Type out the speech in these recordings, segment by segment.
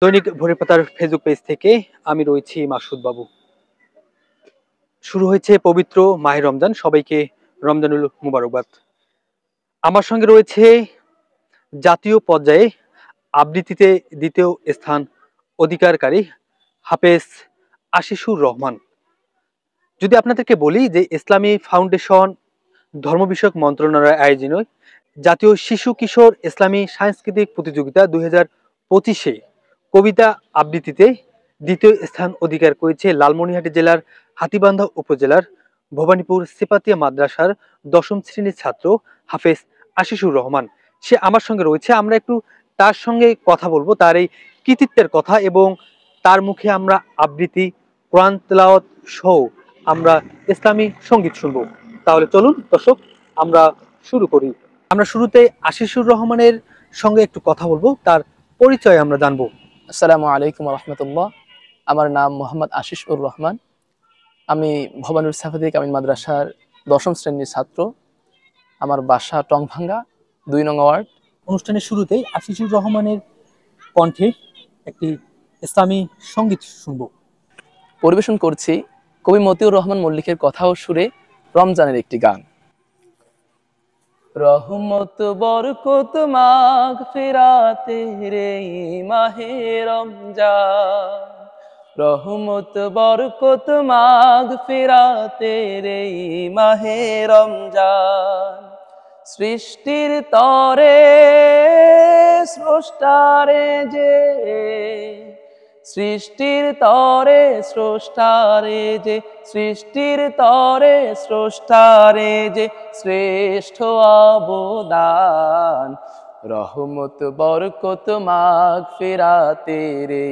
দৈনিক ভোরের পাতার ফেসবুক পেজ থেকে আমি রয়েছি মাসুদ বাবু। শুরু হয়েছে পবিত্র মাহে রমজান, সবাইকে রমজানুল মুবারকবাদ। আমার সঙ্গে রয়েছে জাতীয় পর্যায়ে আবৃত্তিতে দ্বিতীয় স্থান অধিকারকারী হাফেজ আশিসুর রহমান। যদি আপনাদেরকে বলি যে ইসলামী ফাউন্ডেশন ধর্ম বিষয়ক মন্ত্রণালয়ের আয়োজনে জাতীয় শিশু কিশোর ইসলামী সাংস্কৃতিক প্রতিযোগিতা 2025-এ কবিতা আবৃত্তিতে দ্বিতীয় স্থান অধিকার করেছে লালমনিরহাট জেলার হাতীবান্ধা উপজেলার ভবানীপুর সিপাতিয়া মাদ্রাসার দশম শ্রেণীর ছাত্র হাফেজ আশিসুর রহমান। সে আমার সঙ্গে রয়েছে, আমরা একটু তার সঙ্গে কথা বলবো, তার এই কৃতিত্বের কথা, এবং তার মুখে আমরা আবৃত্তি, কোরআন তেলাওয়াত সহ আমরা ইসলামী সঙ্গীত শুনবো। তাহলে চলুন দর্শক, আমরা শুরু করি। আমরা শুরুতে আশিসুর রহমানের সঙ্গে একটু কথা বলবো, তার পরিচয় আমরা জানবো। আসসালামু আলাইকুম রহমতুল্লাহ। আমার নাম মোহাম্মদ আশিসুর রহমান। আমি ভবানীপুর সিপাতিয়া কামিল মাদ্রাসার দশম শ্রেণীর ছাত্র। আমার বাসা টংভাঙ্গা 2 নং ওয়ার্ড। অনুষ্ঠানের শুরুতেই আশিসুর রহমানের কণ্ঠে একটি ইসলামী সঙ্গীত শুনবো। পরিবেশন করছি কবি মতিউর রহমান মল্লিকের কথা ও সুরে রমজানের একটি গান। রহমত বরকত মাগফিরাতে রে মাহে রমজান, রহমত বরকত মাগফিরাতে রে মাহে রমজান। সৃষ্টির তরে স্রষ্টারে যে, সৃষ্টির তরে স্রষ্টারে যে, সৃষ্টির তরে স্রষ্টারে যে শ্রেষ্ঠ অবদান। রহমত বরকত মাগফিরাতে রে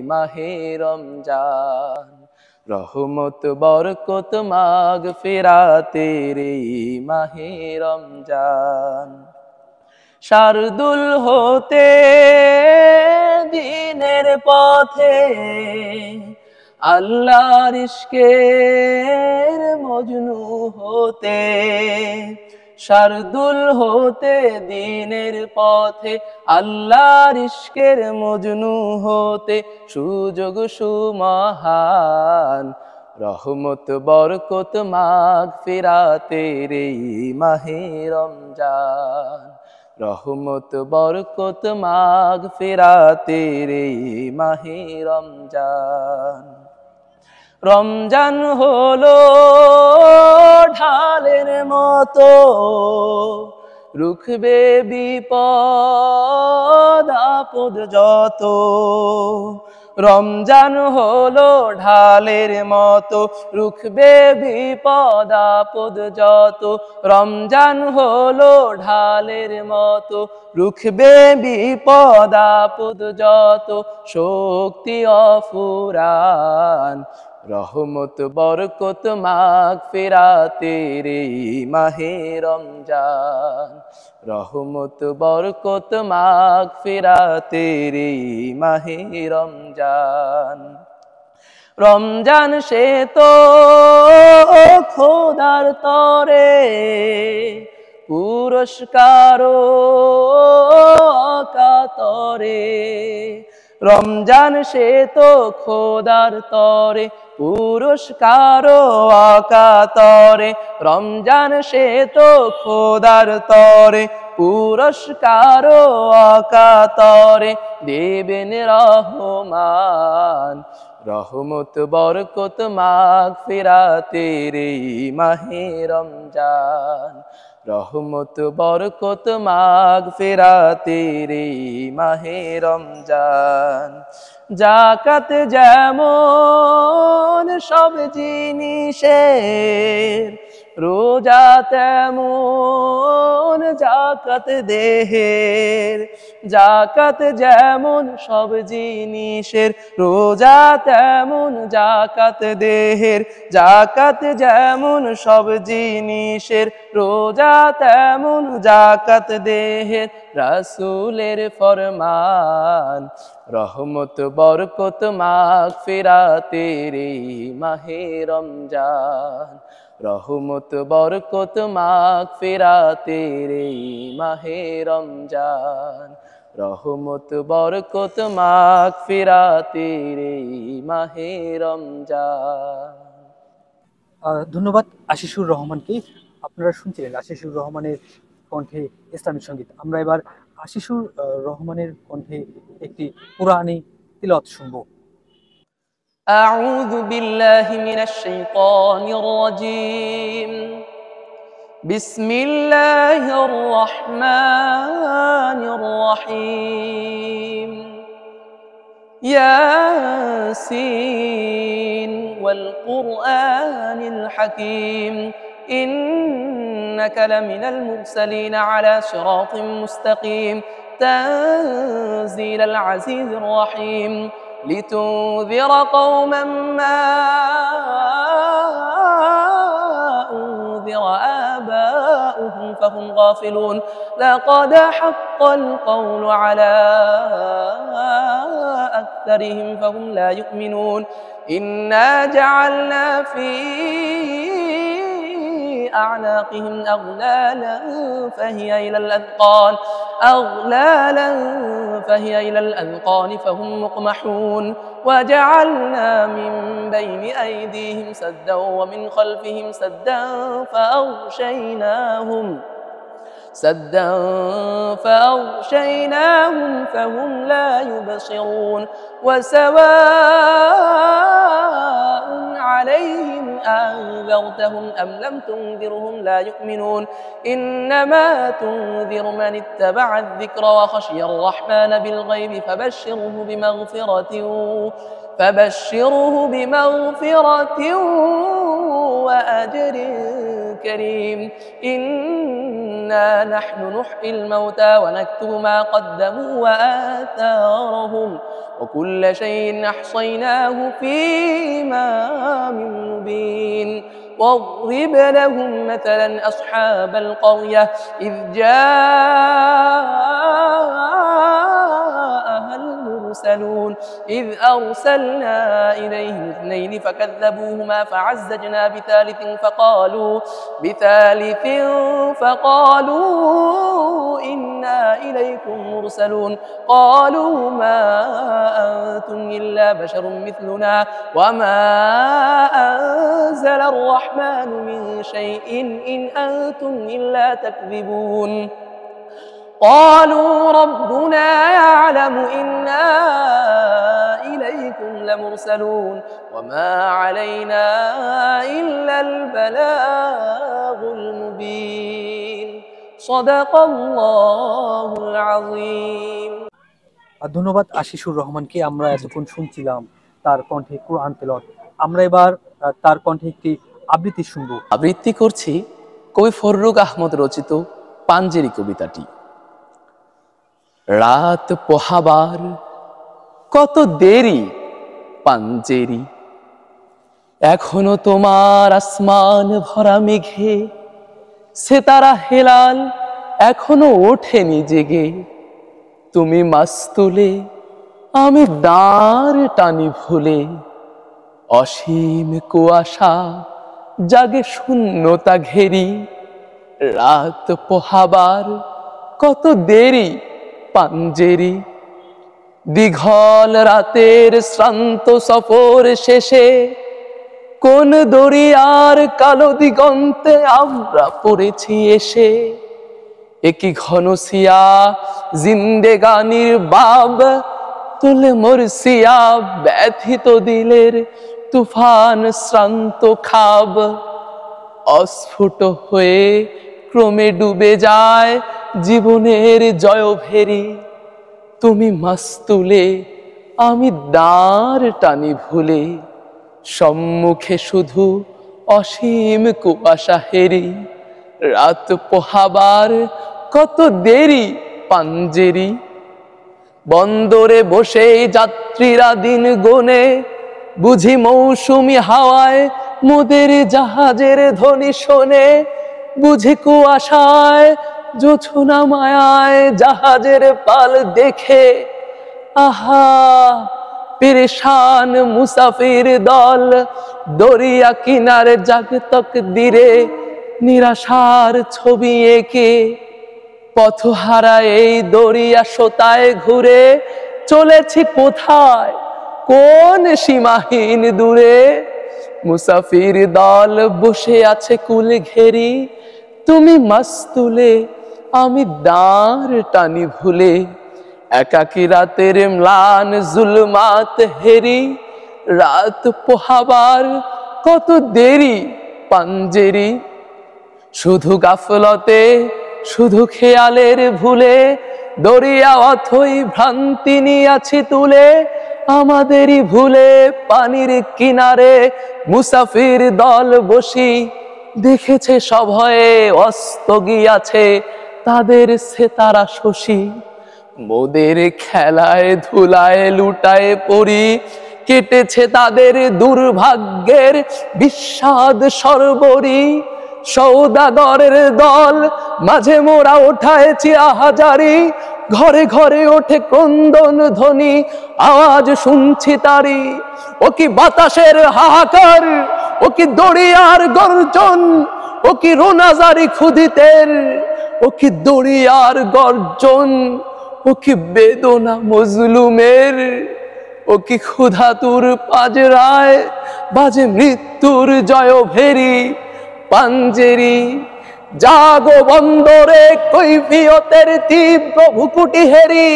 মাহে রমজান, রহমত বরকত মাগফিরাতে রে মাহে রমজান। শারদুল হতে দিনের পথে, আল্লাহর ইশকের মজনু হতে, শারদুল হতে দিনের পথে, আল্লাহর ইশকের মজনু হতে সুযোগ সুমহান। রহমত বরকত মাগফিরাতে রে মাহে রমজান, রহমত বরকত মাগফিরাতে রে মাহে রমজান। রমজান হলো ঢালের মতো, রুখবে বিপদ আপদ যত। রমজান হলো ঢালের মতো, রুখবে বিপদ আপদ যত। রমজান হলো ঢালের মতো, রুখবে বিপদ আপদ যত। শক্তি অফুরান, রহমত বরকত মাগফিরাতে রে মাহে রমজান, রহমত বরকত মাগফিরাতে রে মাহে রমজান। রমজান সে তো খোদার তরে পুরস্কার কাতরে। রমজান সে তো খোদার তরে পুরস্কার আকাতরে। রমজান সে তো খোদার তরে পুরস্কার আকাতরে দেবেন রহমান। রহমত বরকত মাগফিরাতে রে মাহে রমজান, রহমত বরকত মাগফিরাতে রে মাহে রমজান। যাকাত যেমন সব জিনিসের, রোজা তেমন যাকাত দেহের। যাকাত যেমন সব জিনিসের, রোজা তেমন যাকাত দেহের। যাকাত যেমন সব জিনিসের, রোজা তেমন যাকাত দেহের। রাসূলের ফরমান, রহমত বরকত মাগফিরাতে রে মাহে রমজান, রহমত বরকত মাগফিরাতে রে মাহে রমজান। রহমত বরকত মাগফিরাতের এই মাহে রমজান। ধন্যবাদ আশিসুর রহমানকে। আপনারা শুনছিলেন আশিসুর রহমানের কণ্ঠে ইসলামিক সঙ্গীত। আমরা এবার আশিসুর রহমানের কণ্ঠে একটি কুরআনী তিলাওয়াত শুনবো। আউযু বিল্লাহি মিনাশ শাইতানির রাজীম। বিসমিল্লাহির রহমানির রহিম। ياسين والقرآن الحكيم إنك لمن المرسلين على صراط مستقيم تنزيل العزيز الرحيم لتنذر قوما ما أنذر آباؤهم فهم غافلون لقد حق القول على أكثرهم فهم لا يؤمنون إنا جعلنا في أعناقهم أغلالا فهي إلى الأذقان فهم مقمحون وجعلنا من بين أيديهم سدا ومن خلفهم سدا فأغشيناهم فهم لا يبصرون وسواء عليهم أنذرتهم أم لم تنذرهم لا يؤمنون إنما تنذر من اتبع الذكر وخشي الرحمن بالغيب فبشره بمغفرة وأجر كريم إنا نحن نحيي الموتى ونكتب ما قدموا وآثارهم وكل شيء أحصيناه في إمام مبين واضرب لهم مثلا أصحاب القرية إذ جاءها المرسلون إذ أرسلنا إليهم اثنين فكذبوهما فعززنا بثالث فقالوا إنا إليكم مرسلون قالوا ما أنتم إلا بشر مثلنا وما أنزل الرحمن من شيء إن أنتم إلا تكذبون قالوا ربنا يعلم إنا إليكم لمرسلون وما علينا إلا البلاغ المبين صدق الله العظيم। ধন্যবাদ আশিসুর রহমানকে। আমরা এতক্ষণ শুনছিলাম তার কণ্ঠে কুরআন তেলাওয়াত। আমরা এবার তার কণ্ঠে একটি আবৃত্তি শুনবো। আবৃত্তি করছি কবি ফররুখ আহমদ রচিত পাঞ্জেরি কবিতাটি। রাত পোহাবার কত দেরি পাঞ্জেরি, এখনো তোমার আসমান ভরা মেঘে সিতারা হেলাল এখনো ওঠেনি জেগে। তুমি মাস্তুলে আমি দাঁড় টানি ভুলে, অসীম কুয়াশা জাগে শূন্যতা ঘেরি। রাত পোহাবার কত দেরি পাঞ্জেরি, দীঘল রাতের শ্রান্ত সফর শেষে কোন দরিয়ার কালো দিগন্তে আমরা পড়েছি এসে। একই ঘনসিয়া জিন্দেগানির বাব তুলে মরসিয়া ব্যথিত দিলের তুফান শ্রান্ত খাব। অস্ফুট হয়ে ক্রমে ডুবে যায় জীবনের জয়ভেরি। তুমি মাস্তুলে আমি দাঁড় টানি ভুলে, সম্মুখে শুধু অসীম কুয়াশা হেরি। রাত পোহাবার কত দেরি পাঞ্জেরি, বন্দরে বসে যাত্রীরা দিন গোনে, বুঝি মৌসুমি হাওয়ায় মোদের জাহাজের ধ্বনি শোনে। বুঝি কুয়াশায় জোছনা মায়ায় জাহাজের পাল দেখে, আহা পেরেশান মুসাফির দল দরিয়া কিনারে জাগতক দিরে নিরাশার ছবি এঁকে। পথহারা এই দরিয়া সোতায় ঘুরে চলেছি কোথায়, কোন সীমাহীন দূরে। মুসাফির দল বসে আছে কুল ঘেরি, তুমি মাস্তুলে আমি দাঁড় টানি ভুলে। একাকী রাতের ম্লান জুলমাত হেরি, রাত পোহাবার কত দেরি পাঞ্জেরি। শুধু গাফলতে শুধু খেয়ালের ভুলে, দরিয়া অথই ভ্রান্তি নিয়াছি তুলে। আমাদেরই ভুলে পানির কিনারে মুসাফির দল বসি, দেখেছে সভয়ে অস্ত গিয়াছে তাদের সেতারা শশী। মোদের খেলায় ধুলায় লুটায় পড়ি, কেটেছে তাদের দুর্ভাগ্যের বিস্বাদ সর্বরি। সৌদাগরের দল মাঝে মোরা ওঠায়ছি আহাজারি, ঘরে ঘরে ওঠে ক্রন্দন ধ্বনি আওয়াজ শুনছি তারি। ও কি বাতাসের হাহাকার, ও কি দরিয়ার গর্জন, ও কি রোনাজারি ক্ষুধিতের, ও কি দরিয়ার গর্জন, ও কি বেদনা মজলুমের। ও কি ক্ষুধাতুর পাজরায় বাজে মৃত্যুর জয় ভেরি পাঞ্জেরি। জাগো বন্দরে কৈফিয়তের তীব্র ভুকুটি হেরি,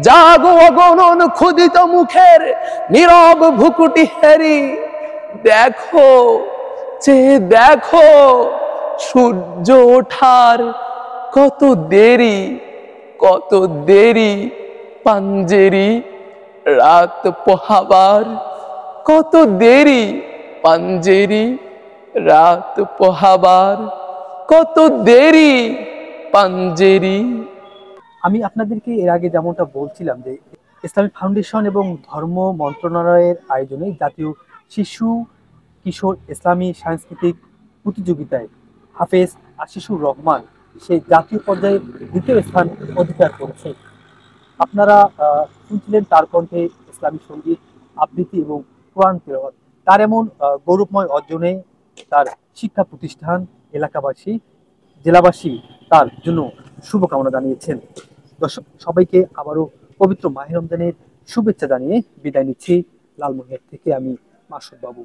জাগো অগণন ক্ষুধিত মুখের নীরব ভুকুটি হেরি। দেখো চেয়ে দেখো সূর্য ওঠার কত দেরি, কত দেরি পাঞ্জেরি। রাত পোহাবার কত দেরি পাঞ্জেরি, রাত পোহাবার কত দেরি পাঞ্জেরি। আমি আপনাদেরকে এর আগে যেমনটা বলছিলাম যে ইসলামিক ফাউন্ডেশন এবং ধর্ম মন্ত্রণালয়ের আয়োজনে জাতীয় শিশু কিশোর ইসলামী সাংস্কৃতিক প্রতিযোগিতায় হাফেজ আশিসুর রহমান সেই জাতীয় পর্যায়ে দ্বিতীয় স্থান অধিকার করেছে। আপনারা শুনছিলেন তার কণ্ঠে ইসলামী সঙ্গীত, আবৃত্তি এবং কোরআন তেলাওয়াত। তার এমন গৌরবময় অর্জনে তার শিক্ষা প্রতিষ্ঠান, এলাকাবাসী, জেলাবাসী তার জন্য শুভকামনা জানিয়েছেন। দর্শক সবাইকে আবারও পবিত্র মাহে রমজানের শুভেচ্ছা জানিয়ে বিদায় নিচ্ছি লালমনিরহাট থেকে আমি মাসুদ বাবু।